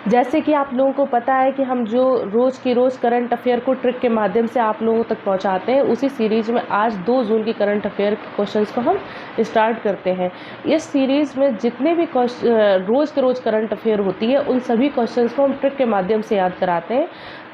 जैसे कि आप लोगों को पता है कि हम जो रोज़ की रोज़ करंट अफेयर को ट्रिक के माध्यम से आप लोगों तक पहुंचाते हैं, उसी सीरीज़ में आज 2 जून की करंट अफेयर के क्वेश्चंस को हम स्टार्ट करते हैं। इस सीरीज़ में जितने भी रोज़ के रोज़ करंट अफेयर होती है, उन सभी क्वेश्चंस को हम ट्रिक के माध्यम से याद कराते हैं,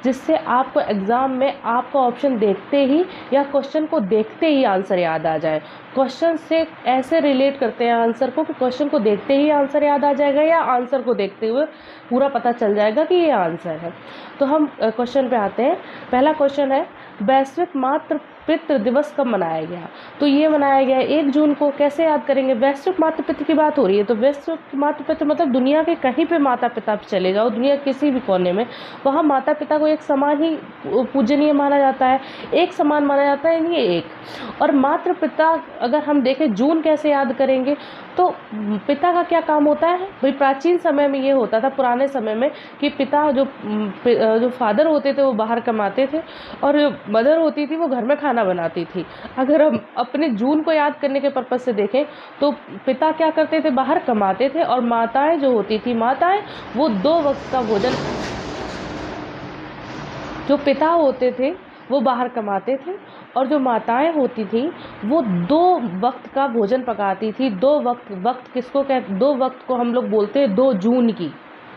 जिससे आपको एग्ज़ाम में आपका ऑप्शन देखते ही या क्वेश्चन को देखते ही आंसर याद आ जाए। क्वेश्चन से ऐसे रिलेट करते हैं आंसर को कि क्वेश्चन को देखते ही आंसर याद आ जाएगा या आंसर को देखते हुए पूरा पता चल जाएगा कि ये आंसर है। तो हम क्वेश्चन पे आते हैं। पहला क्वेश्चन है, वैश्विक मातृ पितृ दिवस कब मनाया गया? तो ये मनाया गया 1 जून को। कैसे याद करेंगे? वैश्विक मातृ पितृ की बात हो रही है, तो वैश्विक मातृ पितृ मतलब दुनिया के कहीं पे माता पिता चले जाओ, दुनिया किसी भी कोने में, वहाँ माता पिता को एक समान ही पूजनीय माना जाता है, एक समान माना जाता है, यानी एक। और मातृ पिता अगर हम देखें जून कैसे याद करेंगे, तो पिता का क्या काम होता है भाई? प्राचीन समय में ये होता था, पुराने समय में, कि पिता जो फादर होते थे वो बाहर कमाते थे और मदर होती थी वो घर में खाना बनाती थी। अगर हम अपने जून को याद करने के पर्पज से देखें तो पिता क्या करते थे? बाहर कमाते थे, और माताएं जो होती थी, माताएं वो 2 वक्त का भोजन, जो पिता होते थे वो बाहर कमाते थे और जो माताएं होती थी वो 2 वक्त का भोजन पकाती थी। 2 वक्त किसको कहते? 2 वक्त को हम लोग बोलते हैं 2 जून की,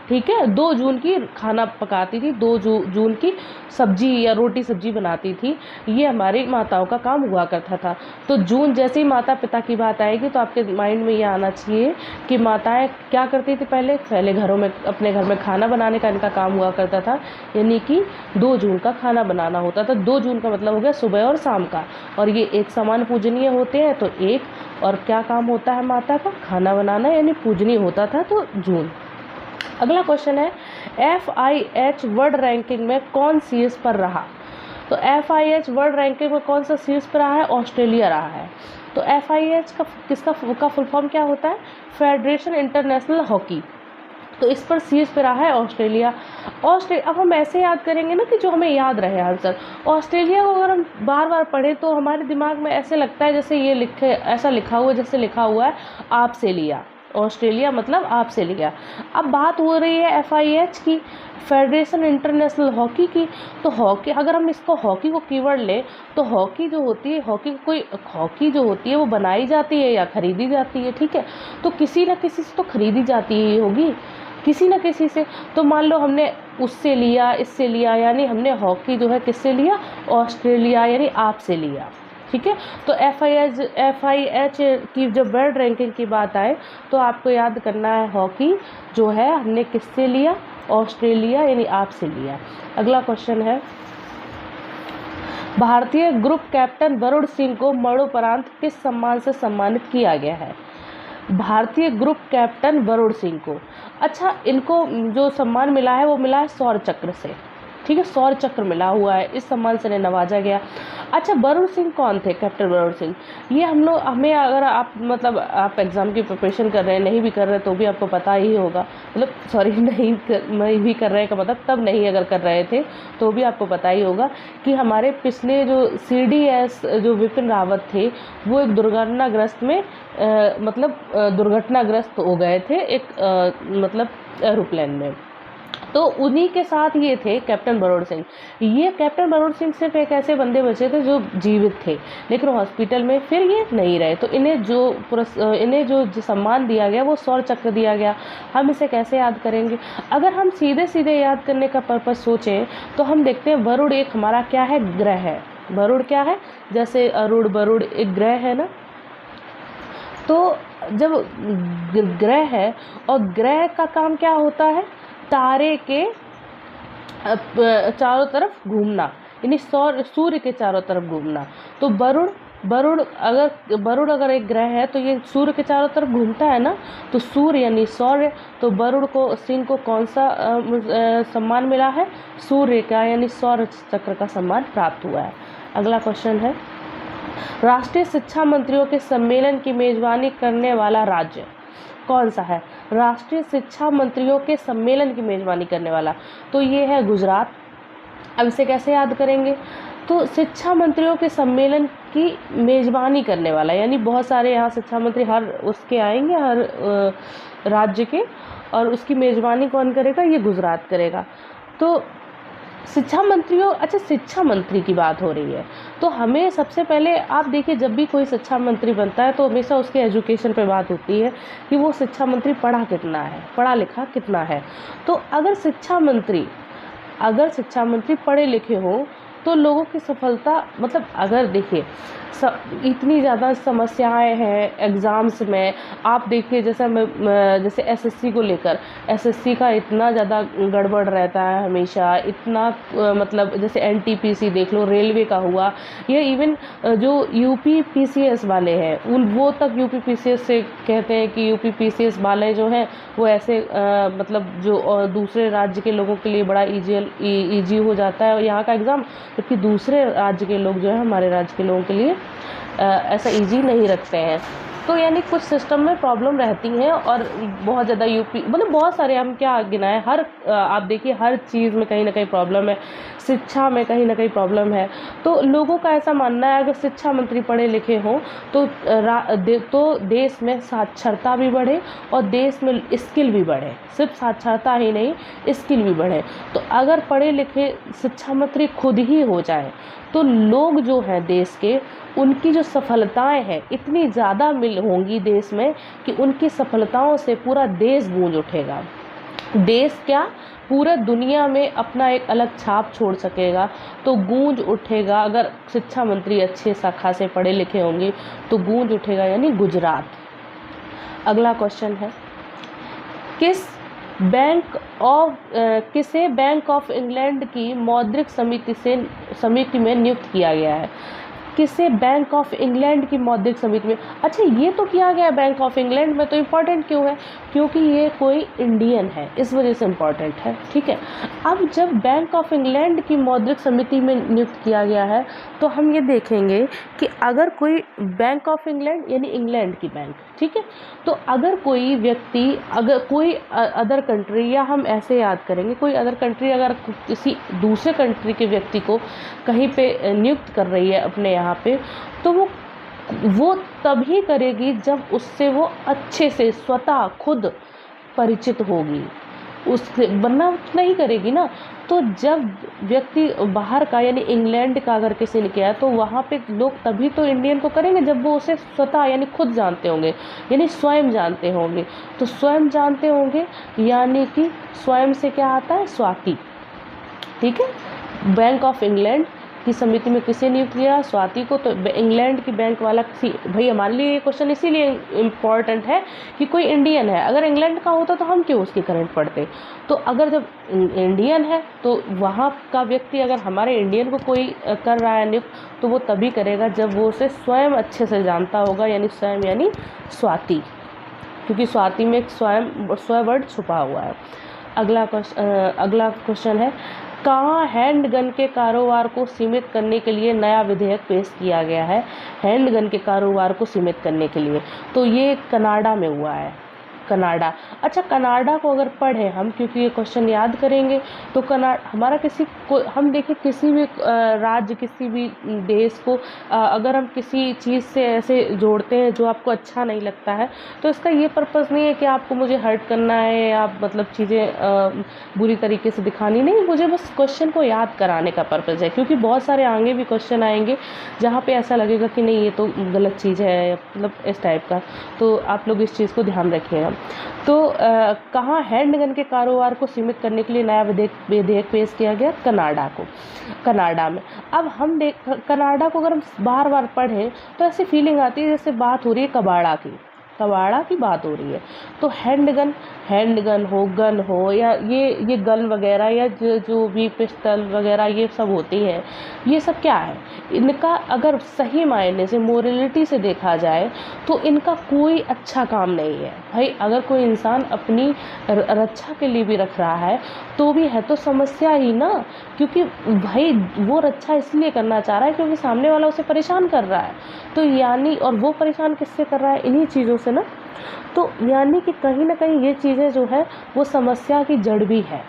ठीक है, 2 जून की खाना पकाती थी, 2 जून की सब्जी या रोटी सब्जी बनाती थी। ये हमारी माताओं का काम हुआ करता था। तो जून जैसे ही माता पिता की बात आएगी तो आपके माइंड में ये आना चाहिए कि माताएं क्या करती थी? पहले घरों में, अपने घर में खाना बनाने का इनका काम हुआ करता था, यानी कि 2 जून का खाना बनाना होता था। 2 जून का मतलब हो गया सुबह और शाम का, और ये एक समान पूजनीय होते हैं, तो एक। और क्या काम होता है माता का? खाना बनाना, यानी पूजनीय होता था, तो जून। अगला क्वेश्चन है, FIH वर्ल्ड रैंकिंग में कौन शीर्ष पर रहा? तो FIH वर्ल्ड रैंकिंग में कौन सा शीर्ष पर रहा है? ऑस्ट्रेलिया रहा है। तो FIH का फुल फॉर्म क्या होता है? Federation international hockey. तो इस पर शीर्ष पे रहा है ऑस्ट्रेलिया। अब हम ऐसे याद करेंगे ना कि जो हमें याद रहे आंसर। ऑस्ट्रेलिया को अगर हम बार बार पढ़ें तो हमारे दिमाग में ऐसे लगता है जैसे ऐसा लिखा हुआ, जैसे लिखा हुआ है आपसे लिया। ऑस्ट्रेलिया मतलब आपसे लिया। अब बात हो रही है FIH की, फेडरेशन इंटरनेशनल हॉकी की। तो हॉकी, अगर हम इसको हॉकी को कीवर्ड लें तो हॉकी जो होती है, हॉकी जो होती है वो बनाई जाती है या खरीदी जाती है, ठीक है। तो किसी न किसी से तो खरीदी जाती ही होगी, किसी न किसी से। तो मान लो हमने उससे लिया, इससे लिया, यानी हमने हॉकी जो है किससे लिया? ऑस्ट्रेलिया, यानी आपसे लिया, ठीक है। तो FIH की जब वर्ल्ड रैंकिंग की बात आए तो आपको याद करना है हॉकी जो है हमने किससे लिया? ऑस्ट्रेलिया, यानी आपसे लिया। अगला क्वेश्चन है, भारतीय ग्रुप कैप्टन वरुण सिंह को मरणोपरांत किस सम्मान से सम्मानित किया गया है? भारतीय ग्रुप कैप्टन वरुण सिंह को, अच्छा, इनको जो सम्मान मिला है वो मिला है शौर्य चक्र से, ठीक है, शौर्य चक्र मिला हुआ है, इस सम्मान से नवाजा गया। अच्छा, वरुण सिंह कौन थे? कैप्टन वरुण सिंह, ये हमें अगर आप एग्ज़ाम की प्रिपरेशन कर रहे हैं, नहीं भी कर रहे तो भी आपको पता ही होगा, मतलब सॉरी नहीं भी कर रहे का मतलब तब नहीं, अगर कर रहे थे तो भी आपको पता ही होगा कि हमारे पिछले जो CDS जो विपिन रावत थे वो एक दुर्घटनाग्रस्त में दुर्घटनाग्रस्त हो गए थे एक एरोप्लेन में। तो उन्हीं के साथ ये थे कैप्टन वरुण सिंह। ये कैप्टन वरुण सिंह सिर्फ एक ऐसे बंदे बचे थे जो जीवित थे, लेकिन हॉस्पिटल में फिर ये नहीं रहे। तो इन्हें जो सम्मान दिया गया वो शौर्य चक्र दिया गया। हम इसे कैसे याद करेंगे? अगर हम सीधे सीधे याद करने का पर्पस सोचें तो हम देखते हैं वरुण एक हमारा क्या है? ग्रह है। वरुण क्या है? जैसे अरुण वरुण एक ग्रह है ना। तो जब ग्रह है और ग्रह का काम क्या होता है? तारे के चारों तरफ घूमना, यानी सूर्य के चारों तरफ घूमना। तो वरुण अगर एक ग्रह है तो ये सूर्य के चारों तरफ घूमता है ना, तो सूर्य यानी सौर्य। तो वरुण सिंह को कौन सा सम्मान मिला है? सूर्य का, यानी सौर चक्र का सम्मान प्राप्त हुआ है। अगला क्वेश्चन है, राष्ट्रीय शिक्षा मंत्रियों के सम्मेलन की मेजबानी करने वाला राज्य कौन सा है? राष्ट्रीय शिक्षा मंत्रियों के सम्मेलन की मेजबानी करने वाला, तो ये है गुजरात। अब इसे कैसे याद करेंगे? तो शिक्षा मंत्रियों के सम्मेलन की मेजबानी करने वाला, यानी बहुत सारे यहाँ शिक्षा मंत्री हर उसके आएंगे, हर राज्य के, और उसकी मेज़बानी कौन करेगा? ये गुजरात करेगा। तो शिक्षा मंत्रियों, अच्छा शिक्षा मंत्री की बात हो रही है तो हमें सबसे पहले आप देखिए, जब भी कोई शिक्षा मंत्री बनता है तो हमेशा उसके एजुकेशन पे बात होती है कि वो शिक्षा मंत्री पढ़ा कितना है, पढ़ा लिखा कितना है। तो अगर शिक्षा मंत्री पढ़े लिखे हो तो लोगों की सफलता, मतलब अगर देखिए इतनी ज़्यादा समस्याएं हैं एग्ज़ाम्स में, आप देखिए जैसे एसएससी को लेकर, एसएससी का इतना ज़्यादा गड़बड़ रहता है हमेशा, इतना मतलब जैसे एनटीपीसी देख लो, रेलवे का हुआ, या इवन जो यूपी पीसीएस वाले हैं वो तक यूपी पीसीएस से कहते हैं कि यूपी पीसीएस वाले जो हैं वो ऐसे मतलब जो दूसरे राज्य के लोगों के लिए बड़ा ईजी हो जाता है यहाँ का एग्ज़ाम, जबकि दूसरे राज्य के लोग जो है हमारे राज्य के लोगों के लिए ऐसा इजी नहीं रखते हैं। तो यानी कुछ सिस्टम में प्रॉब्लम रहती हैं और बहुत ज़्यादा यूपी, मतलब बहुत सारे, हम क्या गिनाएं, हर आप देखिए हर चीज़ में कहीं ना कहीं प्रॉब्लम है, शिक्षा में कहीं ना कहीं प्रॉब्लम है। तो लोगों का ऐसा मानना है अगर शिक्षा मंत्री पढ़े लिखे हों तो देश में साक्षरता भी बढ़े और देश में स्किल भी बढ़े, सिर्फ साक्षरता ही नहीं स्किल भी बढ़े। तो अगर पढ़े लिखे शिक्षा मंत्री खुद ही हो जाए तो लोग जो हैं देश के, उनकी जो सफलताएं हैं इतनी ज़्यादा होंगी देश में कि उनकी सफलताओं से पूरा देश गूंज उठेगा। देश क्या, पूरा दुनिया में अपना एक अलग छाप छोड़ सकेगा, तो गूंज उठेगा। अगर शिक्षा मंत्री अच्छे खासे पढ़े लिखे होंगे तो गूंज उठेगा, यानी गुजरात। अगला क्वेश्चन है, किसे बैंक ऑफ इंग्लैंड की मौद्रिक समिति में नियुक्त किया गया है? किसे बैंक ऑफ इंग्लैंड की मौद्रिक समिति में, अच्छा ये तो किया गया बैंक ऑफ इंग्लैंड में, तो इम्पॉर्टेंट क्यों है? क्योंकि ये कोई इंडियन है, इस वजह से इम्पॉर्टेंट है, ठीक है। अब जब बैंक ऑफ इंग्लैंड की मौद्रिक समिति में नियुक्त किया गया है तो हम ये देखेंगे कि अगर कोई बैंक ऑफ इंग्लैंड यानी इंग्लैंड की बैंक, ठीक है, तो अगर कोई व्यक्ति, अगर कोई अदर कंट्री, या हम ऐसे याद करेंगे कोई अदर कंट्री अगर किसी दूसरे कंट्री के व्यक्ति को कहीं पे नियुक्त कर रही है अपने यहाँ पे, तो वो तभी करेगी जब उससे वो अच्छे से स्वतः खुद परिचित होगी, उससे, वरना नहीं करेगी ना। तो जब व्यक्ति बाहर का यानी इंग्लैंड का अगर किसी ने किया तो वहाँ पे लोग तभी तो इंडियन को करेंगे जब वो उसे स्वतः यानी खुद जानते होंगे, यानी स्वयं जानते होंगे। तो स्वयं जानते होंगे यानी कि स्वयं से क्या आता है? स्वाति, ठीक है। बैंक ऑफ इंग्लैंड की समिति में किसे नियुक्त किया? स्वाति को। तो इंग्लैंड की बैंक वाला भाई हमारे लिए ये क्वेश्चन इसीलिए इम्पॉर्टेंट है कि कोई इंडियन है, अगर इंग्लैंड का होता तो हम क्यों उसकी करंट पढ़ते। तो अगर जब इंडियन है तो वहाँ का व्यक्ति अगर हमारे इंडियन को कोई कर रहा है नियुक्त, तो वो तभी करेगा जब वो उसे स्वयं अच्छे से जानता होगा, यानी स्वयं यानी स्वाति, क्योंकि स्वाति में एक स्व वर्ड छुपा हुआ है। अगला क्वेश्चन है, कहाँ हैंडगन के कारोबार को सीमित करने के लिए नया विधेयक पेश किया गया है? हैंडगन के कारोबार को सीमित करने के लिए, तो ये कनाडा में हुआ है, कनाडा। अच्छा, कनाडा को अगर पढ़ें हम, क्योंकि ये क्वेश्चन याद करेंगे, तो हमारा हम देखें किसी भी राज्य, किसी भी देश को अगर हम किसी चीज़ से ऐसे जोड़ते हैं जो आपको अच्छा नहीं लगता है, तो इसका ये पर्पज़ नहीं है कि आपको मुझे हर्ट करना है या मतलब चीज़ें बुरी तरीके से दिखानी, नहीं, मुझे बस क्वेश्चन को याद कराने का पर्पज़ है, क्योंकि बहुत सारे आगे भी क्वेश्चन आएंगे जहाँ पे ऐसा लगेगा कि नहीं ये तो गलत चीज़ है, मतलब इस टाइप का। तो आप लोग इस चीज़ को ध्यान रखिएगा। तो कहाँ हैंडगन के कारोबार को सीमित करने के लिए नया विधेयक पेश किया गया? कनाडा में। अब हम कनाडा को अगर हम बार बार पढ़ें तो ऐसी फीलिंग आती है जैसे बात हो रही है कबाड़ा की बात हो रही है। तो हैंडगन हो, गन हो, या ये गन वगैरह, या जो भी पिस्टल वगैरह ये सब होती है, ये सब क्या है? इनका अगर सही मायने से मोरलिटी से देखा जाए तो इनका कोई अच्छा काम नहीं है भाई। अगर कोई इंसान अपनी रक्षा के लिए भी रख रहा है तो भी है तो समस्या ही ना, क्योंकि भाई वो रक्षा इसलिए करना चाह रहा है क्योंकि सामने वाला उसे परेशान कर रहा है। तो यानी, और वो परेशान किससे कर रहा है? इन्हीं चीज़ों से ना। तो यानी कि कहीं ना कहीं ये चीज़ें जो है वो समस्या की जड़ भी है।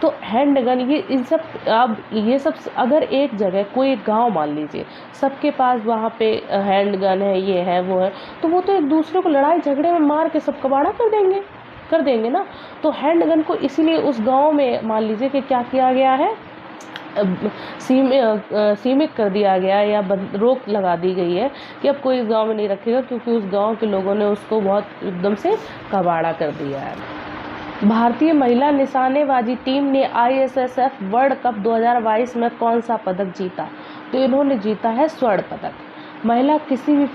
तो हैंडगन, ये सब अगर एक जगह कोई गांव मान लीजिए सबके पास वहाँ पे हैंडगन है, ये है वो है, तो वो तो एक दूसरे को लड़ाई झगड़े में मार के सब कबाड़ा कर देंगे। कर देंगे ना। तो हैंड गन को इसीलिए उस गांव में मान लीजिए कि क्या किया गया है, सीमित कर दिया गया है या रोक लगा दी गई है कि अब कोई इस गांव में नहीं रखेगा, क्योंकि उस गांव के लोगों ने उसको बहुत एकदम से कबाड़ा कर दिया है। भारतीय महिला निशानेबाजी टीम ने ISSF वर्ल्ड कप 2022 में कौन सा पदक जीता? तो इन्होंने जीता है स्वर्ण पदक। महिला किसी भी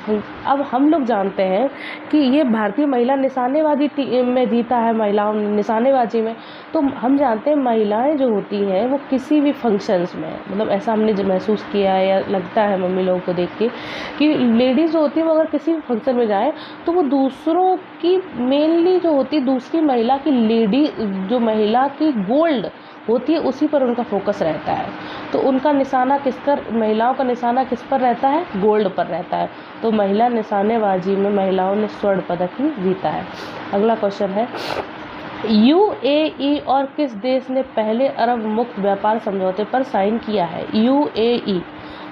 अब हम लोग जानते हैं कि ये भारतीय महिला निशानेबाजी टीम में जीता है, महिलाओं ने निशानेबाजी में। तो हम जानते हैं महिलाएं जो होती हैं वो किसी भी फंक्शंस में, मतलब ऐसा हमने जो महसूस किया है या लगता है मम्मी लोगों को देख के कि लेडीज़ जो होती है वो अगर किसी भी फंक्शन में जाए तो वो दूसरों की मेनली जो होती है दूसरी महिला की जो महिला की गोल्ड होती है उसी पर उनका फोकस रहता है। तो उनका निशाना किस पर, महिलाओं का निशाना किस पर रहता है? गोल्ड पर रहता है। तो महिला निशानेबाजी में महिलाओं ने स्वर्ण पदक ही जीता है। अगला क्वेश्चन है, UAE और किस देश ने पहले अरब मुक्त व्यापार समझौते पर साइन किया है? UAE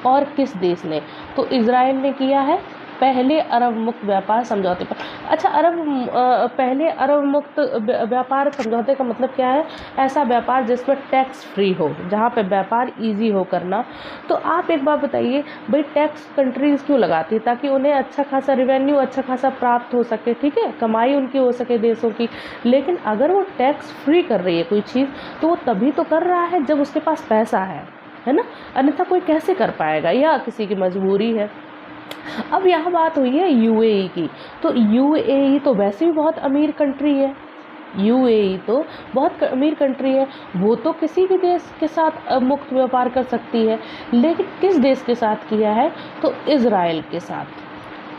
और किस देश ने? तो इजराइल ने किया है पहले अरब मुक्त व्यापार समझौते पर। अच्छा, पहले अरब मुक्त व्यापार समझौते का मतलब क्या है? ऐसा व्यापार जिसमें टैक्स फ्री हो, जहाँ पे व्यापार इजी हो करना। तो आप एक बात बताइए, भाई टैक्स कंट्रीज़ क्यों लगाती है? ताकि उन्हें अच्छा खासा रिवेन्यू अच्छा खासा प्राप्त हो सके, ठीक है, कमाई उनकी हो सके देशों की। लेकिन अगर वो टैक्स फ्री कर रही है कोई चीज़ तो वो तभी तो कर रहा है जब उसके पास पैसा है ना, अन्यथा कोई कैसे कर पाएगा, या किसी की मजबूरी है। अब यहाँ बात हुई है UAE की। तो UAE तो वैसे भी बहुत अमीर कंट्री है, UAE तो बहुत अमीर कंट्री है, वो तो किसी भी देश के साथ मुक्त व्यापार कर सकती है। लेकिन किस देश के साथ किया है? तो इजराइल के साथ।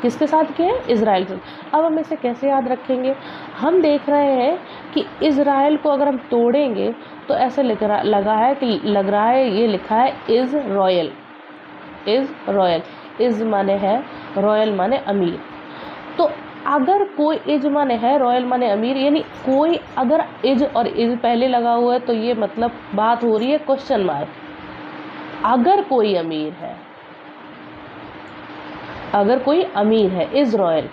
किसके साथ किया है? इजराइल के साथ। अब हम इसे कैसे याद रखेंगे? हम देख रहे हैं कि इजराइल को अगर हम तोड़ेंगे तो ऐसे लग रहा है ये लिखा है इज़ रॉयल। इज़ माने है, रॉयल माने अमीर। तो अगर कोई इज माने है, रॉयल माने अमीर, यानी कोई अगर इज और इज पहले लगा हुआ है तो ये मतलब बात हो रही है क्वेश्चन मार्क। अगर कोई अमीर है इज रॉयल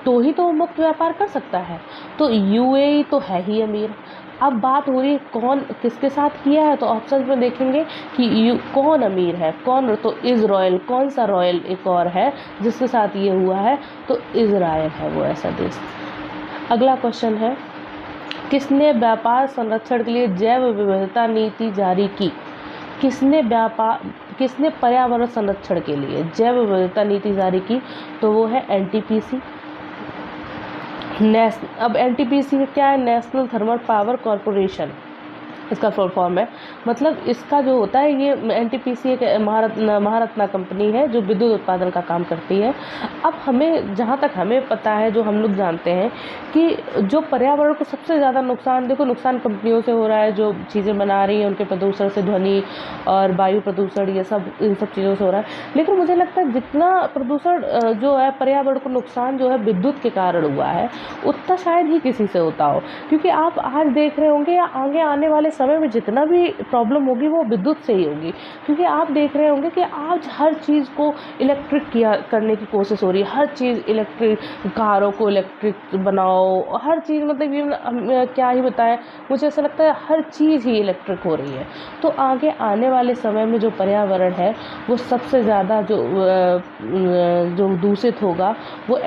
तो ही तो वो मुक्त व्यापार कर सकता है। तो UAE तो है ही अमीर। अब बात हो रही है कौन किसके साथ किया है? तो ऑप्शन में देखेंगे कि कौन अमीर है, कौन, तो इज रॉयल। कौन सा रॉयल एक और है जिसके साथ ये हुआ है? तो इजराइल है वो ऐसा देश। अगला क्वेश्चन है, किसने व्यापार संरक्षण के लिए जैव विविधता नीति जारी की? किसने पर्यावरण संरक्षण के लिए जैव विविधता नीति जारी की? तो वो है NTPC। अब NTPC क्या है? नेशनल थर्मल पावर कॉरपोरेशन इसका फुल फॉर्म है। मतलब इसका जो होता है, ये NTPC एक महारत्ना कंपनी है जो विद्युत उत्पादन का काम करती है। अब हमें, जहाँ तक हमें पता है, जो हम लोग जानते हैं कि जो पर्यावरण को सबसे ज़्यादा नुकसान कंपनियों से हो रहा है, जो चीज़ें बना रही हैं उनके प्रदूषण से, ध्वनि और वायु प्रदूषण, ये सब इन सब चीज़ों से हो रहा है। लेकिन मुझे लगता है जितना प्रदूषण जो है, पर्यावरण को नुकसान जो है विद्युत के कारण हुआ है, उतना शायद ही किसी से होता हो। क्योंकि आप आज देख रहे होंगे या आगे आने वाले समय में जितना भी प्रॉब्लम होगी वो विद्युत से ही होगी। क्योंकि आप देख रहे होंगे कि आज हर चीज़ को इलेक्ट्रिक करने की कोशिश हो रही है। हर चीज़ इलेक्ट्रिक, कारों को इलेक्ट्रिक बनाओ, हर चीज़, मतलब ये क्या ही बताएं, मुझे ऐसा लगता है हर चीज़ ही इलेक्ट्रिक हो रही है। तो आगे आने वाले समय में जो पर्यावरण है वो सबसे ज़्यादा जो दूषित होगा वो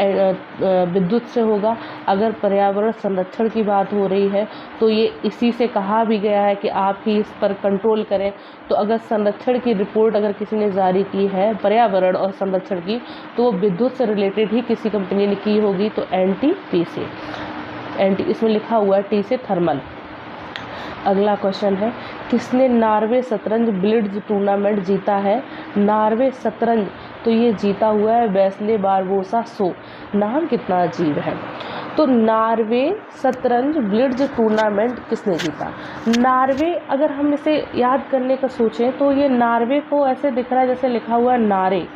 विद्युत से होगा। अगर पर्यावरण संरक्षण की बात हो रही है तो ये इसी से कहा भी गया है कि आप ही इस पर कंट्रोल करें। तो अगर संरक्षण की रिपोर्ट अगर किसी ने जारी की है पर्यावरण और संरक्षण की, तो वो विद्युत से रिलेटेड ही किसी कंपनी ने की होगी। तो NTPC, इसमें लिखा हुआ है T से थर्मल। अगला क्वेश्चन है, किसने नॉर्वे शतरंज ब्लिट्ज टूर्नामेंट जीता है? नॉर्वे शतरंज तो ये जीता हुआ है वेस्ले बारबोसा शो। नाम कितना अजीब है। तो नॉर्वे शतरंज ब्लिट्ज टूर्नामेंट किसने जीता? नॉर्वे, अगर हम इसे याद करने का सोचें तो ये नॉर्वे को ऐसे दिख रहा है जैसे लिखा हुआ है नारे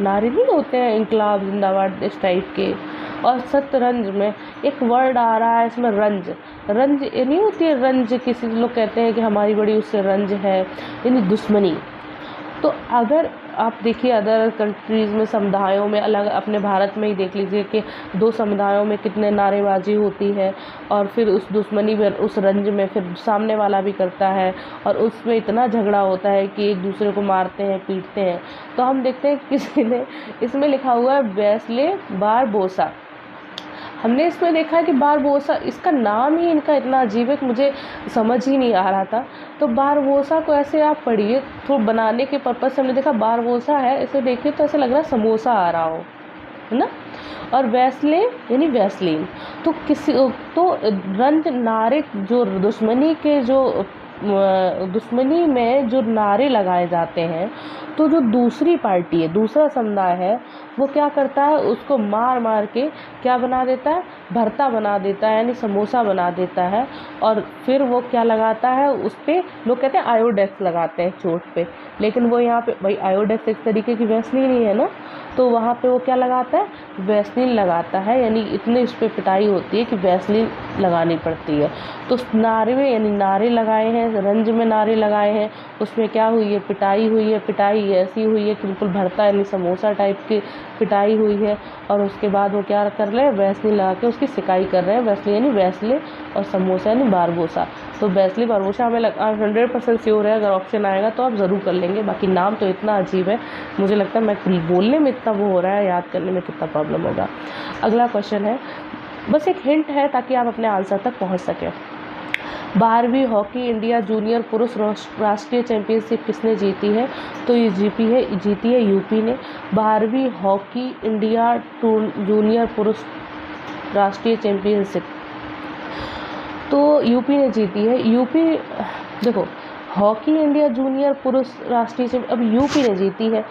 नहीं होते हैं, इंकलाब जिंदाबाद इस टाइप के। और शतरंज में एक वर्ड आ रहा है इसमें रंज ये नहीं होती है रंज, किसी लोग कहते हैं कि हमारी बड़ी उससे रंज है, यानी दुश्मनी। तो अगर आप देखिए अदर कंट्रीज़ में समुदायों में अलग, अपने भारत में ही देख लीजिए कि 2 समुदायों में कितने नारेबाजी होती है और फिर उस दुश्मनी में, उस रंज में फिर सामने वाला भी करता है और उसमें इतना झगड़ा होता है कि एक दूसरे को मारते हैं, पीटते हैं। तो हम देखते हैं किसी ने इसमें लिखा हुआ है वेस्ले बारबोसा। हमने इसमें देखा है कि बारबोसा, इसका नाम ही इनका इतना अजीब है कि मुझे समझ ही नहीं आ रहा था। तो बारबोसा को ऐसे आप पढ़िए, तो बनाने के पर्पज़ से हमने देखा बारबोसा है, इसे देखिए तो ऐसे लग रहा है समोसा आ रहा हो, है ना। और वैसले यानी वैसलीन, तो किसी तो रंज नारे, जो दुश्मनी के जो दुश्मनी में जो नारे लगाए जाते हैं, तो जो दूसरी पार्टी है, दूसरा समुदाय है, वो क्या करता है, उसको मार मार के क्या बना देता है, भरता बना देता है, यानी समोसा बना देता है। और फिर वो क्या लगाता है उस पर, लोग कहते हैं आयोडेक्स लगाते हैं चोट पे, लेकिन वो यहाँ पे भाई आयोडेक्स एक तरीके की वैसलीन ही है ना, तो वहाँ पे वो क्या लगाता है, वैसलीन लगाता है, यानी इतनी उस पर पिटाई होती है कि वैसलीन लगानी पड़ती है। तो नारे में, यानी नारे लगाए हैं, रंज में नारे लगाए हैं, उसमें क्या हुई है, पिटाई हुई है। पिटाई ऐसी हुई है कि बिल्कुल भरता यानी समोसा टाइप की पिटाई हुई है। और उसके बाद वो क्या कर रहे हैं, वैसलीन लगा के उसकी सिकाई कर रहे हैं। वैसलीन यानी वैसले और समोसा यानी बारबोसा। तो वैसली बारबोसा हमें 100% श्योर है, अगर ऑप्शन आएगा तो आप ज़रूर कर लेंगे। बाकी नाम तो इतना अजीब है, मुझे लगता है मैं बोलने में इतना वो हो रहा है, याद करने में कितना प्रॉब्लम होगा। अगला क्वेश्चन है, बस एक हिंट है ताकि आप अपने आंसर तक पहुंच सकें। 12वीं हॉकी इंडिया जूनियर पुरुष राष्ट्रीय चैंपियनशिप किसने जीती है? तो ये जीती है यूपी ने। 12वीं हॉकी इंडिया जूनियर पुरुष राष्ट्रीय चैंपियनशिप तो यूपी ने जीती है। यूपी, देखो हॉकी इंडिया जूनियर पुरुष राष्ट्रीय चैंपियन अब यूपी ने जीती है।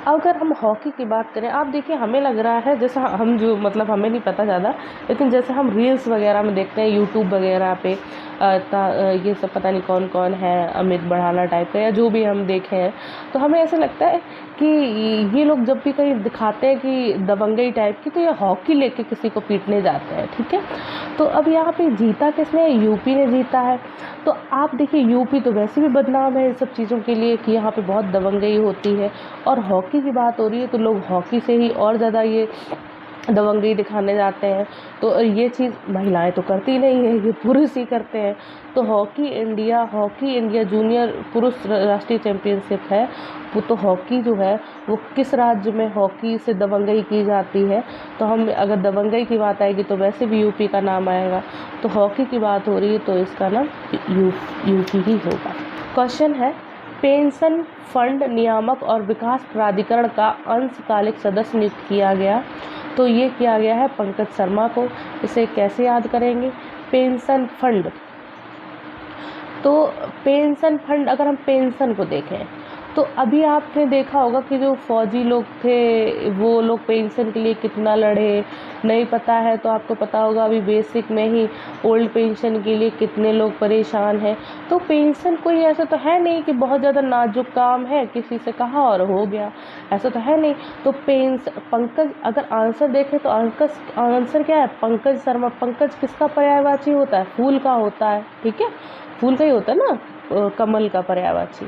अगर हम हॉकी की बात करें, आप देखिए हमें लग रहा है जैसा हम जो मतलब हमें नहीं पता ज़्यादा, लेकिन जैसे हम रील्स वगैरह में देखते हैं यूट्यूब वगैरह पे, ये सब पता नहीं कौन कौन है, अमित बढ़ाना टाइप का या जो भी हम देखे हैं, तो हमें ऐसा लगता है कि ये लोग जब भी कहीं दिखाते हैं कि दबंगई टाइप की, तो ये हॉकी लेके किसी को पीटने जाते हैं, ठीक है। तो अब यहाँ पे जीता किसने? यूपी ने जीता है। तो आप देखिए यूपी तो वैसे भी बदनाम है इन सब चीज़ों के लिए कि यहाँ पे बहुत दबंगई होती है, और हॉकी की बात हो रही है तो लोग हॉकी से ही और ज़्यादा ये दबंगई दिखाने जाते हैं। तो ये चीज़ महिलाएं तो करती नहीं है, ये पुरुष ही करते हैं। तो हॉकी इंडिया जूनियर पुरुष राष्ट्रीय चैंपियनशिप है, वो तो हॉकी जो है वो किस राज्य में हॉकी से दबंगई की जाती है? तो हम अगर दबंगई की बात आएगी तो वैसे भी यूपी का नाम आएगा। तो हॉकी की बात हो रही है तो इसका नाम यूपी ही होगा। क्वेश्चन है, पेंशन फंड नियामक और विकास प्राधिकरण का अंशकालिक सदस्य नियुक्त किया गया, तो ये किया गया है पंकज शर्मा को। इसे कैसे याद करेंगे? पेंशन फंड, तो पेंशन फंड, अगर हम पेंशन को देखें तो अभी आपने देखा होगा कि जो फौजी लोग थे वो लोग पेंशन के लिए कितना लड़े, नहीं पता है तो आपको पता होगा अभी बेसिक में ही ओल्ड पेंशन के लिए कितने लोग परेशान हैं। तो पेंशन कोई ऐसा तो है नहीं कि बहुत ज़्यादा नाजुक काम है, किसी से कहा और हो गया, ऐसा तो है नहीं। तो पंकज, अगर आंसर देखें तो आंसर क्या है? पंकज शर्मा। पंकज किसका पर्यायवाची होता है? फूल का होता है, ठीक है, फूल का ही होता है ना, कमल का पर्यायवाची।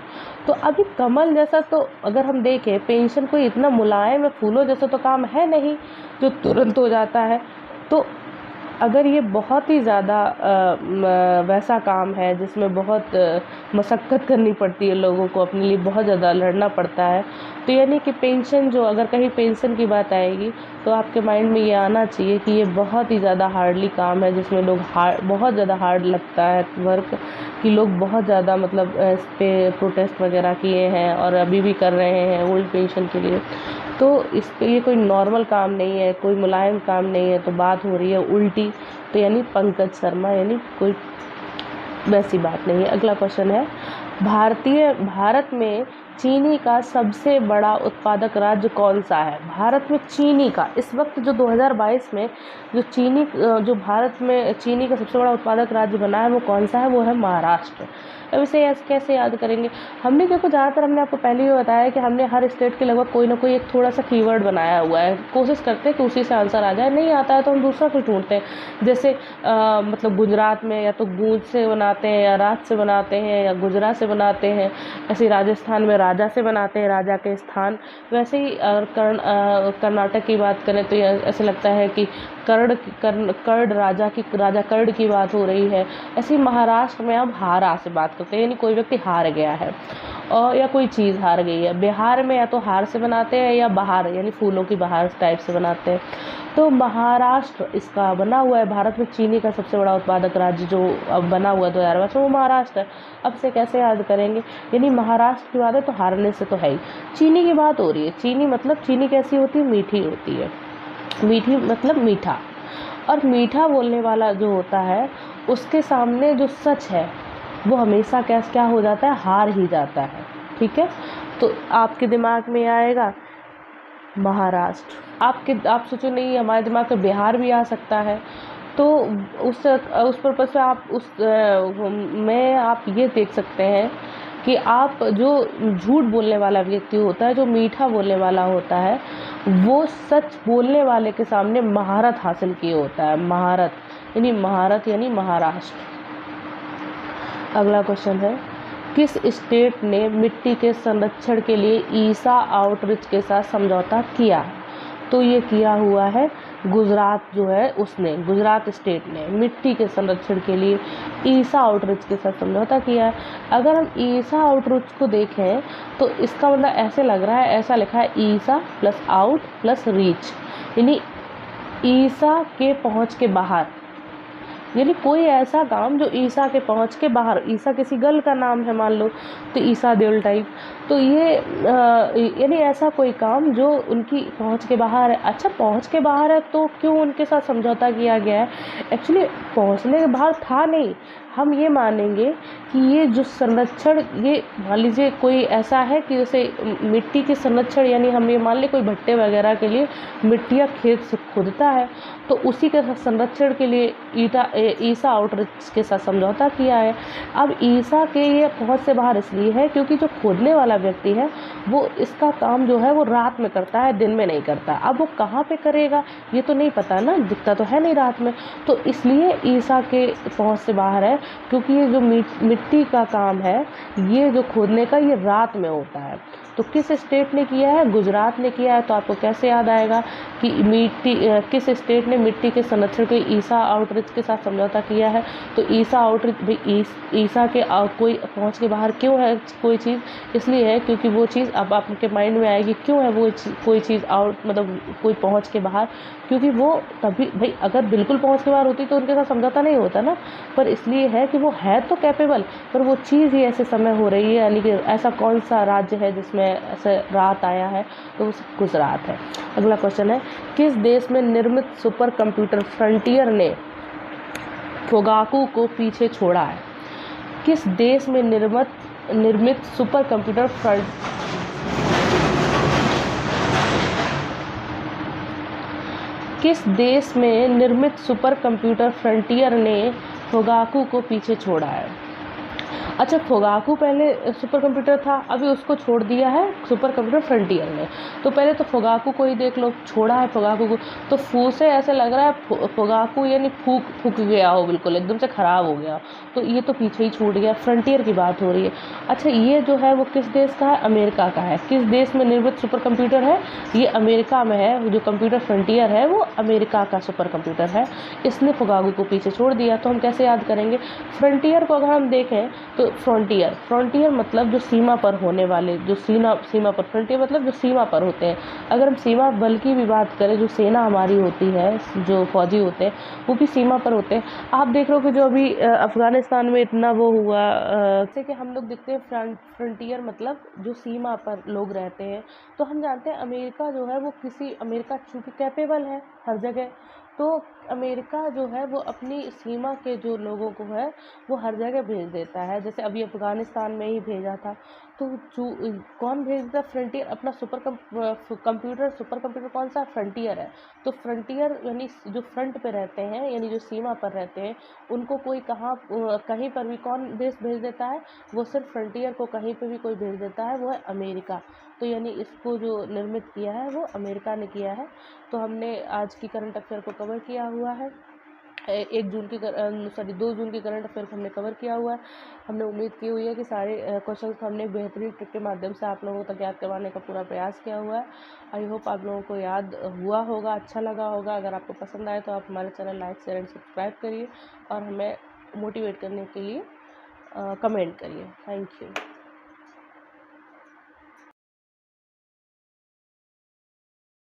तो अभी कमल जैसा तो अगर हम देखें, पेंशन कोई इतना मुलायम है, फूलों जैसा तो काम है नहीं जो तुरंत हो जाता है। तो अगर ये बहुत ही ज़्यादा वैसा काम है जिसमें बहुत मशक्क़त करनी पड़ती है, लोगों को अपने लिए बहुत ज़्यादा लड़ना पड़ता है, तो यानी कि पेंशन जो, अगर कहीं पेंशन की बात आएगी तो आपके माइंड में ये आना चाहिए कि ये बहुत ही ज़्यादा हार्डली काम है, जिसमें लोग बहुत ज़्यादा हार्ड लगता है वर्क, कि लोग बहुत ज़्यादा मतलब इस पर प्रोटेस्ट वगैरह किए हैं और अभी भी कर रहे हैं ओल्ड पेंशन के लिए। तो इस पे ये कोई नॉर्मल काम नहीं है, कोई मुलायम काम नहीं है, तो बात हो रही है उल्टी। तो यानी पंकज शर्मा, यानी कोई वैसी बात नहीं है। अगला क्वेश्चन है, भारत में चीनी का सबसे बड़ा उत्पादक राज्य कौन सा है? भारत में चीनी का इस वक्त जो 2022 में जो भारत में चीनी का सबसे बड़ा उत्पादक राज्य बना है वो कौन सा है? वो है महाराष्ट्र। अब इसे कैसे याद करेंगे? हमने देखो, ज़्यादातर हमने आपको पहले ही बताया कि हमने हर स्टेट के लगभग कोई ना कोई एक थोड़ा सा कीवर्ड बनाया हुआ है, कोशिश करते हैं कि उसी से आंसर आ जाए। नहीं आता है तो हम दूसरा कुछ ढूंढते हैं। जैसे मतलब गुजरात में या तो गूंज से बनाते हैं, या रात से बनाते हैं, या गुजरात से बनाते हैं। ऐसे राजस्थान में राजा से बनाते हैं, राजा के स्थान। वैसे ही कर्नाटक की बात करें तो ऐसे लगता है कि कर्ड राजा कर्ड की बात हो रही है। ऐसे ही महाराष्ट्र में हम हारा से बात करते हैं, यानी कोई व्यक्ति हार गया है और या कोई चीज़ हार गई है। बिहार में या तो हार से बनाते हैं या बहार यानी फूलों की बहार टाइप से बनाते हैं। तो महाराष्ट्र इसका बना हुआ है। भारत में चीनी का सबसे बड़ा उत्पादक राज्य जो अब बना हुआ है 2022 में, वो महाराष्ट्र है। अब से कैसे याद करेंगे, यानी महाराष्ट्र की बात है तो हारने से तो है ही। चीनी की बात हो रही है, चीनी मतलब चीनी कैसी होती है, मीठी होती है। मीठी मतलब मीठा, और मीठा बोलने वाला जो होता है उसके सामने जो सच है वो हमेशा क्या हो जाता है, हार ही जाता है। ठीक है, तो आपके दिमाग में आएगा महाराष्ट्र। आप सोचो नहीं, हमारे दिमाग में बिहार भी आ सकता है। तो उस पर्पज से आप में आप ये देख सकते हैं कि आप जो झूठ बोलने वाला व्यक्ति होता है, जो मीठा बोलने वाला होता है, वो सच बोलने वाले के सामने महारत हासिल किए होता है। महारत यानी महाराष्ट्र। अगला क्वेश्चन है, किस स्टेट ने मिट्टी के संरक्षण के लिए ईसा आउटरीच के साथ समझौता किया? तो ये किया हुआ है गुजरात जो है उसने, गुजरात स्टेट ने मिट्टी के संरक्षण के लिए ईसा आउटरीच के साथ समझौता किया है। अगर हम ईसा आउटरीच को देखें तो इसका मतलब ऐसे लग रहा है, ऐसा लिखा है ईसा प्लस आउट प्लस रीच, यानी ईसा के पहुँच के बाहर, यानी कोई ऐसा काम जो ईसा के पहुँच के बाहर। ईसा किसी गर्ल का नाम है मान लो, तो ईसा देवल टाइप। तो ये यानी ऐसा कोई काम जो उनकी पहुँच के बाहर है। अच्छा, पहुँच के बाहर है तो क्यों उनके साथ समझौता किया गया है? एक्चुअली पहुँचने के बाहर था नहीं। हम ये मानेंगे कि ये जो संरक्षण, ये मान लीजिए कोई ऐसा है कि जैसे मिट्टी के संरक्षण, यानी हम ये मान लें कोई भट्टे वगैरह के लिए मिट्टी या खेत से खोदता है, तो उसी के संरक्षण के लिए ईसा आउटरीच के साथ समझौता किया है। अब ईसा के ये पहुँच से बाहर इसलिए है क्योंकि जो खोदने वाला व्यक्ति है वो इसका काम जो है वो रात में करता है, दिन में नहीं करता। अब वो कहाँ पे करेगा ये तो नहीं पता ना, दिखता तो है नहीं रात में, तो इसलिए ईसा के पहुँच से बाहर है। क्योंकि ये जो मिट्टी का काम है, ये जो खोदने का, ये रात में होता है। तो किस स्टेट ने किया है? गुजरात ने किया है। तो आपको कैसे याद आएगा कि किस स्टेट ने मिट्टी के संरक्षण के ईसा आउटरीच के साथ समझौता किया है? तो ईसा आउटरीच भाई ईसा के कोई पहुँच के बाहर क्यों है कोई चीज़? इसलिए है क्योंकि वो चीज़ अब आपके माइंड में आएगी, क्यों है वो कोई चीज़ आउट मतलब कोई पहुँच के बाहर? क्योंकि वो तभी भाई अगर बिल्कुल पहुँच के बाहर होती तो उनके साथ समझौता नहीं होता ना, पर इसलिए है कि वो है तो कैपेबल, पर वो चीज़ ही ऐसे समय हो रही है। यानी कि ऐसा कौन सा राज्य है जिसमें ऐसे रात आया है? तो वो गुजरात है। अगला क्वेश्चन है, किस देश में निर्मित सुपर कंप्यूटर फ्रंटियर ने फोगाकू को पीछे छोड़ा है? किस देश में निर्मित सुपर कंप्यूटर किस देश में निर्मित सुपर कंप्यूटर फ्रंटियर ने फोगाकू को पीछे छोड़ा है? अच्छा, फोगाकू पहले सुपर कंप्यूटर था, अभी उसको छोड़ दिया है सुपर कंप्यूटर फ्रंटियर ने। तो पहले तो फोगाकू को ही देख लो, छोड़ा है फोगाकू को। तो फू से ऐसे लग रहा है फोगाकू यानी फूक गया हो, बिल्कुल एकदम से ख़राब हो गया, तो ये तो पीछे ही छूट गया। फ्रंटियर की बात हो रही है। अच्छा, ये जो है वो किस देश का है? अमेरिका का है। किस देश में निर्मित सुपर कंप्यूटर है? ये अमेरिका में है। जो कंप्यूटर फ्रंटियर है वो अमेरिका का सुपर कंप्यूटर है। इसने फोगाकू को पीछे छोड़ दिया। तो हम कैसे याद करेंगे? फ्रंटियर को अगर हम देखें तो फ्रंटियर मतलब जो सीमा पर होने वाले, जो सीमा पर, फ्रंटियर मतलब जो सीमा पर होते हैं। अगर हम सीमा बल की भी बात करें, जो सेना हमारी होती है, जो फौजी होते हैं वो भी सीमा पर होते हैं। आप देख रहे हो कि जो अभी अफ़गानिस्तान में इतना वो हुआ, जैसे कि हम लोग देखते हैं फ्रंटियर मतलब जो सीमा पर लोग रहते हैं। तो हम जानते हैं अमेरिका जो है वो अमेरिका चूँकि कैपेबल है हर जगह, तो अमेरिका जो है वो अपनी सीमा के जो लोगों को है वो हर जगह भेज देता है। जैसे अभी अफ़गानिस्तान में ही भेजा था, तो कौन भेज देता? फ्रंटियर अपना सुपर कंप्यूटर कौन सा? फ्रंटियर है। तो फ्रंटियर यानी जो फ्रंट पे रहते हैं, यानी जो सीमा पर रहते हैं, उनको कोई कहीं पर भी कौन देश भेज देता है? वो सिर्फ फ्रंटियर को कहीं पर भी कोई भेज देता है, वो है अमेरिका। तो यानी इसको जो निर्मित किया है वो अमेरिका ने किया है। तो हमने आज की करंट अफेयर को कवर किया हुआ है। 1 जून की 2 जून की करंट अफेयर को हमने कवर किया हुआ है। हमने उम्मीद की हुई है कि सारे क्वेश्चंस को हमने बेहतरीन ट्रिक के माध्यम से आप लोगों तक याद करवाने का पूरा प्रयास किया हुआ है। आई होप आप लोगों को याद हुआ होगा, अच्छा लगा होगा। अगर आपको पसंद आए तो आप हमारे channel like share and subscribe करिए और हमें मोटिवेट करने के लिए कमेंट करिए। Thank you.